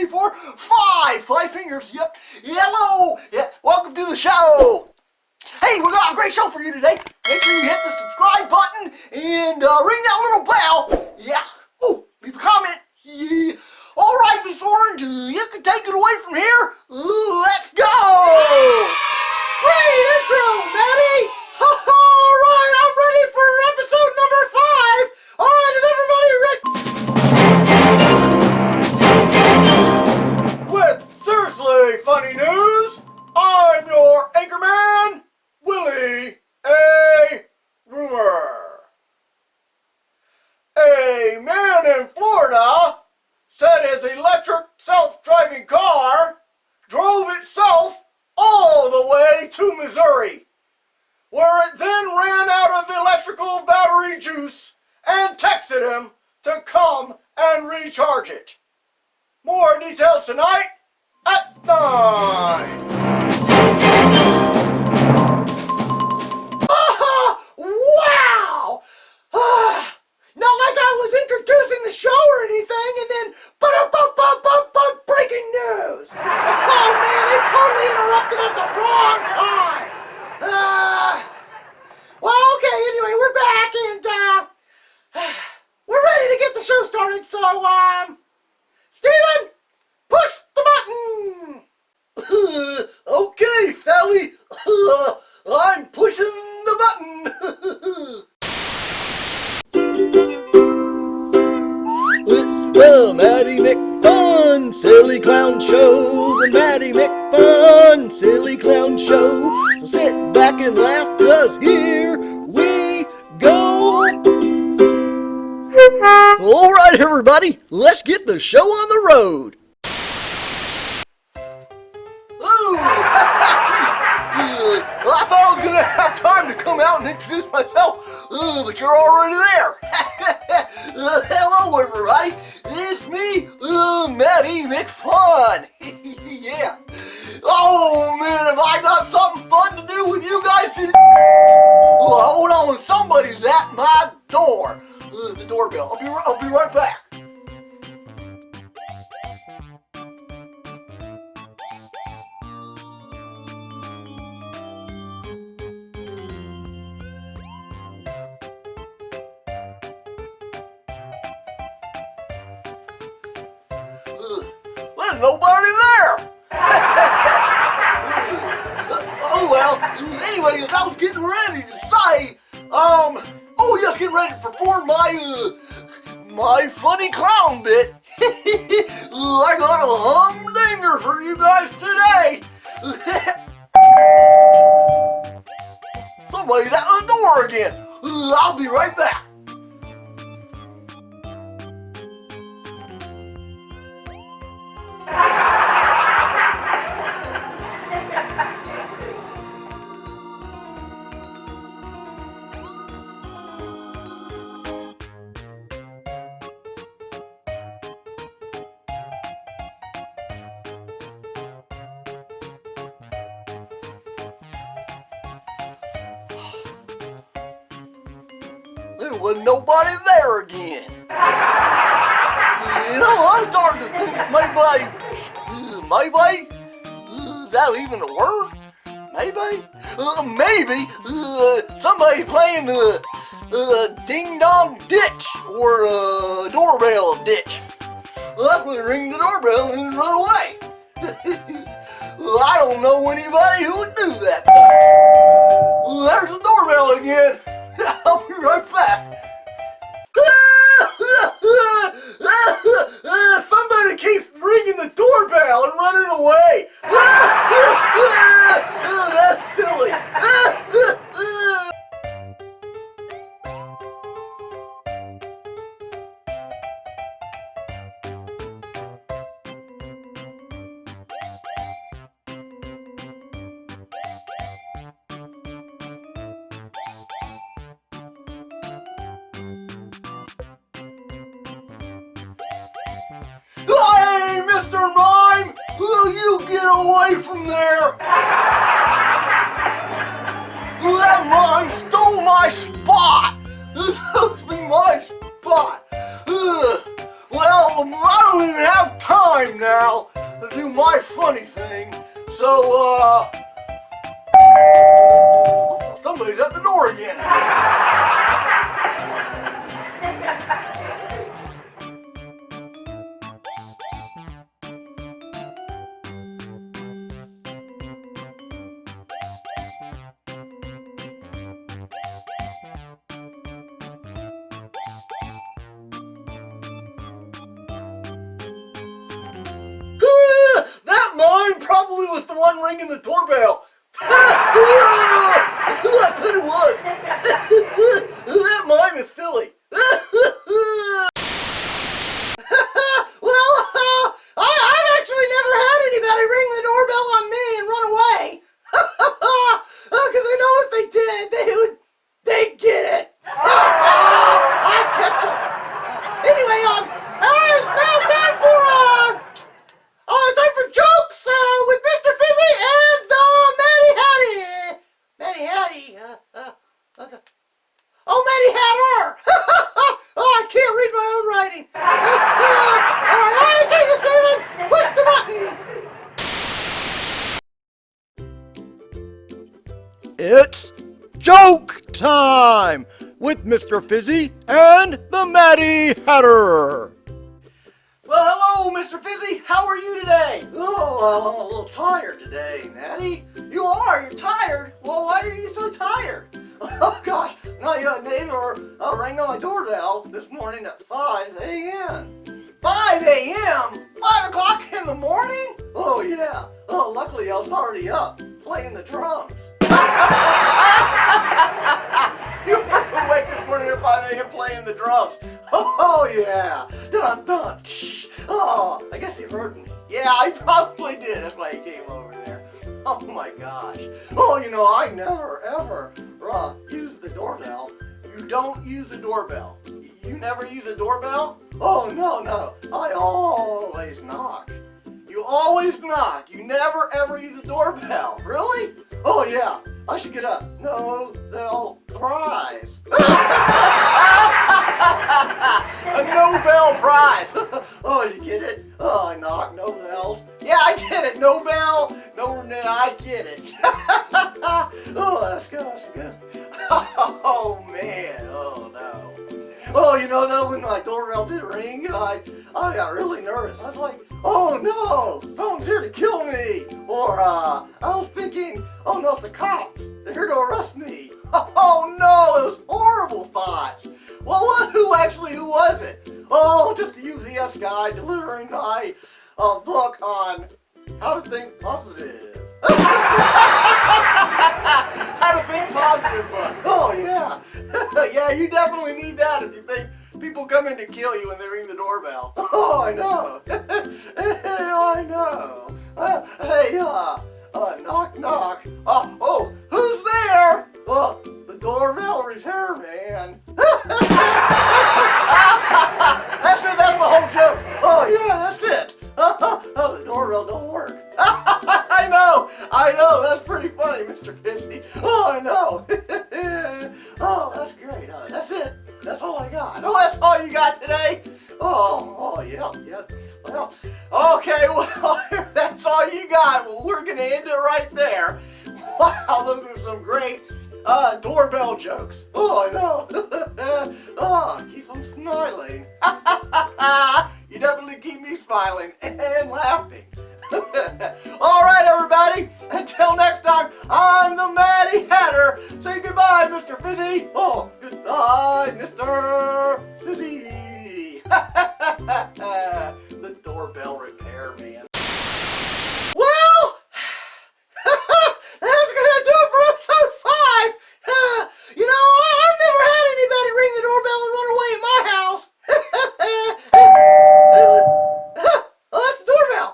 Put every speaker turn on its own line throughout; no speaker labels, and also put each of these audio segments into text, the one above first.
3, 4, 5. 5 fingers. Yep. Hello. Yeah. Welcome to the show. Hey, we got a great show for you today. Make sure you hit the subscribe button and ring that little bell. Yeah. Oh, leave a comment. Yeah. All right, Miss Orange, you can take it away from here. Let's go. Great intro, Matty. All right, I'm ready for episode number 5. All right, is everybody ready? With seriously funny news, I'm your anchorman, Willie A. Rumor. A man in Florida said his electric self-driving car drove itself all the way to Missouri, where it then ran out of electrical battery juice and texted him to come and recharge it. More details tonight at 9. Wow! Not like I was introducing the show or anything, and then breaking news! Oh man, they totally interrupted at the wrong time! Well, okay, anyway, we're back, and we're ready to get the show started, so, Steven, push the button! Okay, Sally, I'm pushing the button! It's the Matty McFun Silly Clown Show, the Matty McFun Silly Clown Show. So sit back and laugh, 'cause here we go. All right, everybody, let's get the show on the road. Ooh. I thought I was going to have time to come out and introduce myself, but you're already there. Hello, everybody. It's me, Matty McFun. Yeah. Oh, man, have I got something fun to do with you guys today? Hold on, somebody's at my door. The doorbell. I'll be right back. There's nobody there. Oh well. Anyway, as I was getting ready to say, getting ready to perform my funny clown bit. I got a humdinger for you guys today. Somebody's at the door again. I'll be right back. There was nobody there again. You know, I'm starting to think maybe, is that even a word? Maybe somebody playing ding dong ditch or doorbell ditch. Well, I'm gonna ring the doorbell and run away. Well, I don't know anybody who would do that though. Well, there's the doorbell again. I'll be right back. Somebody keeps ringing the doorbell and running away. That's silly. Hey, Mr. Mime! Will you get away from there? That mime stole my spot! This is supposed to be my spot! Well, I don't even have time time now to do my funny thing. So, somebody's at the door again. That Mime probably was the one ringing the doorbell. I bet it was. That Mime is silly. Well, I've actually never had anybody ring the doorbell on me and run away. Because I know if they did, they'd get it. I'd catch them. Anyway, it's now time for it's time for jokes with Mr. Fizzy and Matty Hattie. Matty Hattie. Matty Hatter. Oh, I can't read my own writing. Alright, take a Steven. Push the button. It's joke time with Mr. Fizzy and the Matty Hatter. Well, hello, Mr. Fizzy. How are you today? Oh, I'm a little tired today, Matty. You are? You're tired? Well, why are you so tired? Oh, gosh. No, you got a neighbor rang on my doorbell this morning at 5 a.m. 5 a.m.? 5 o'clock in the morning? Oh, yeah. Oh, luckily I was already up playing the drums. You were awake this morning at 5 a.m. playing the drums. Oh, yeah. Dun, dun. Oh, I guess you heard me. Yeah, I probably did. That's why he came over there. Oh, my gosh. Oh, you know, I never, ever use the doorbell. You don't use the doorbell. You never use the doorbell? Oh, no. I always knock. You always knock. You never, ever use the doorbell. Really? Oh, yeah. I should get a Nobel Prize. A Nobel Prize. Oh, you get it? Oh, I knock. Nobels. Yeah, I get it. Nobel. No, I get it. Oh, that's good. Oh, man. Oh, no. Oh, you know, though, when my doorbell did ring, I got really nervous. I was like, oh, no, someone's here to kill me. Or, I was thinking, oh, no, it's the cops. They're here to arrest me. Oh, no, those horrible thoughts. Well, who was it? Oh, just a UZS guy delivering my book on how to think positive. How to think positive book. Oh, yeah. Yeah, you definitely need that if you think people come in to kill you when they ring the doorbell. Oh, I know. I know. Hey, knock, knock. Oh, who's there? Well, the doorbell repairman. That's it, that's the whole joke. Oh, yeah, that's it. Oh, the doorbell don't work. I know, that's pretty funny, Mr. Fizzy. Oh, I know. Oh, that's great. That's it. That's all I got. Oh, that's all you got today? Oh, yeah. Well, okay, well, if that's all you got, well, we're going to end it right there. Wow, those are some great doorbell jokes. Oh, I know. Oh, keep them smiling. You definitely keep me smiling and laughing. All right, everybody. Until next time, I'm the Matty Hatter. Say goodbye, Mr. Fizzy. Oh, goodbye, Mr. Fizzy. The doorbell repairman. Well, that's gonna do it for episode 5. You know, I've never had anybody ring the doorbell and run away at my house. Oh, that's the doorbell.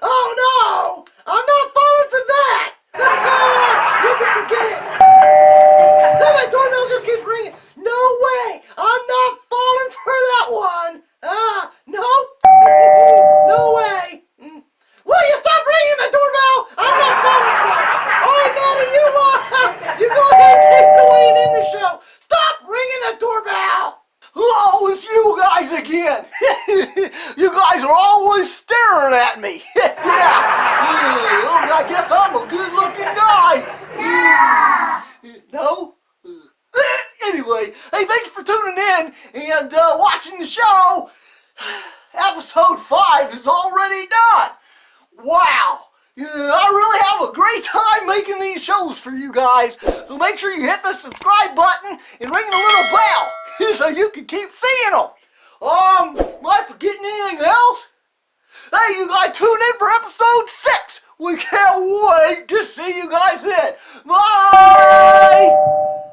Oh no! I'm not falling for that. You can forget it. My doorbell just keeps ringing. No way! I'm not falling for that one. again. You guys are always staring at me. Yeah. I guess I'm a good-looking guy. No? Anyway, hey, thanks for tuning in and watching the show. Episode 5 is already done. Wow. Yeah, I really have a great time making these shows for you guys. So make sure you hit the subscribe button and ring the little bell so you can keep seeing them. Am I forgetting anything else? Hey, you guys tune in for episode 6. We can't wait to see you guys then. Bye!